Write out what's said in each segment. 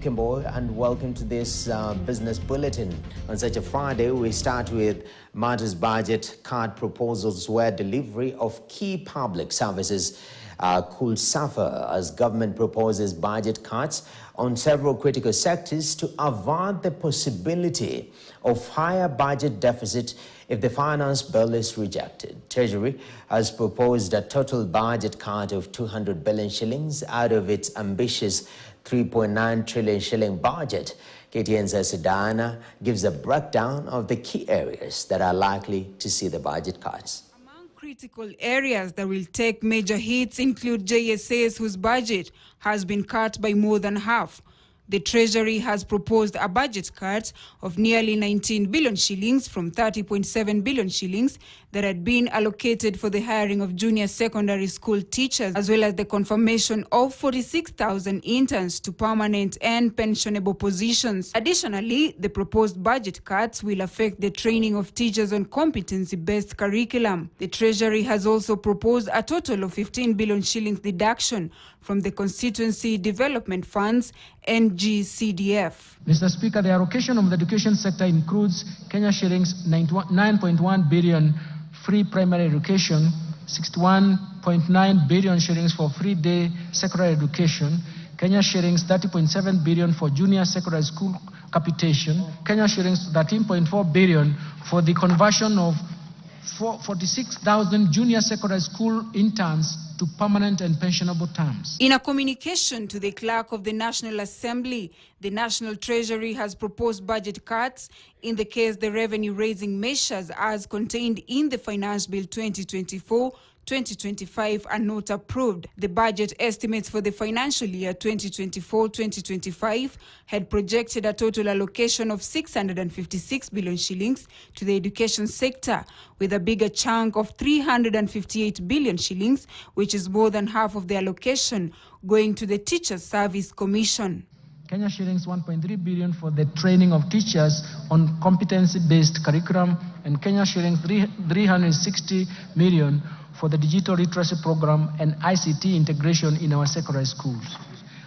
Boy, and welcome to this business bulletin. On such a Friday, we start with Marty's budget cut proposals where delivery of key public services could suffer as government proposes budget cuts on several critical sectors to avert the possibility of higher budget deficit if the finance bill is rejected. Treasury has proposed a total budget cut of 200 billion shillings out of its ambitious 3.9 trillion shilling budget. KTN's Sedana gives a breakdown of the key areas that are likely to see the budget cuts. Among critical areas that will take major hits include JSAs, whose budget has been cut by more than half. The Treasury has proposed a budget cut of nearly 19 billion shillings from 30.7 billion shillings that had been allocated for the hiring of junior secondary school teachers, as well as the confirmation of 46,000 interns to permanent and pensionable positions. Additionally, the proposed budget cuts will affect the training of teachers on competency-based curriculum. The Treasury has also proposed a total of 15 billion shillings deduction from the Constituency Development Funds NGCDF. Mr. Speaker, the allocation of the education sector includes Kenya shillings 9.1 billion free primary education, 61.9 billion shillings for free day secondary education, Kenya shillings 30.7 billion for junior secondary school capitation, Kenya shillings 13.4 billion for the conversion of 46,000 junior secondary school interns to permanent and pensionable terms. In a communication to the clerk of the National Assembly, the National Treasury has proposed budget cuts in the case the revenue-raising measures as contained in the Finance Bill 2024-2025 are not approved. The budget estimates for the financial year 2024-2025 had projected a total allocation of 656 billion shillings to the education sector, with a bigger chunk of 358 billion shillings, which is more than half of the allocation, going to the Teachers Service Commission. Kenya shillings 1.3 billion for the training of teachers on competency-based curriculum, and Kenya shillings 360 million for the digital literacy program and ICT integration in our secondary schools.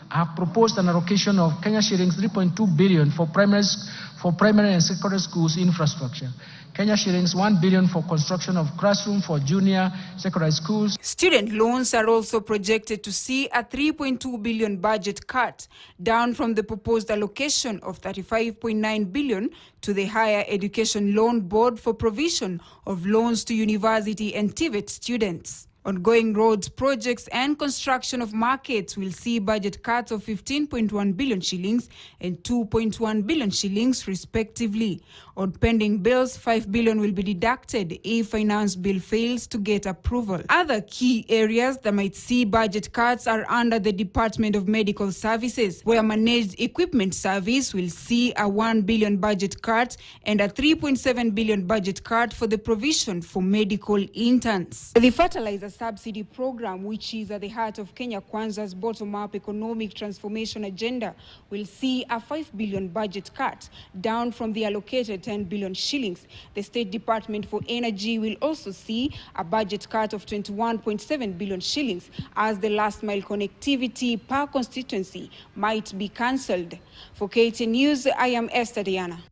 I have proposed an allocation of Kenya shillings 3.2 billion for primary and secondary schools infrastructure, Kenya shillings 1 billion for construction of classroom for junior secondary schools. Student loans are also projected to see a 3.2 billion budget cut, down from the proposed allocation of 35.9 billion to the Higher Education Loan Board for provision of loans to university and TVET students. Ongoing roads projects and construction of markets will see budget cuts of 15.1 billion shillings and 2.1 billion shillings respectively. On pending bills, 5 billion will be deducted if finance bill fails to get approval. Other key areas that might see budget cuts are under the Department of Medical Services, where Managed Equipment Service will see a 1 billion budget cut and a 3.7 billion budget cut for the provision for medical interns. The fertilizer subsidy program, which is at the heart of Kenya Kwanza's bottom-up economic transformation agenda, will see a 5 billion budget cut, down from the allocated 10 billion shillings. The State Department for Energy will also see a budget cut of 21.7 billion shillings, as the last-mile connectivity per constituency might be cancelled. For KTN News, I am Esther Diana.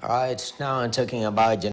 All right, now I'm talking about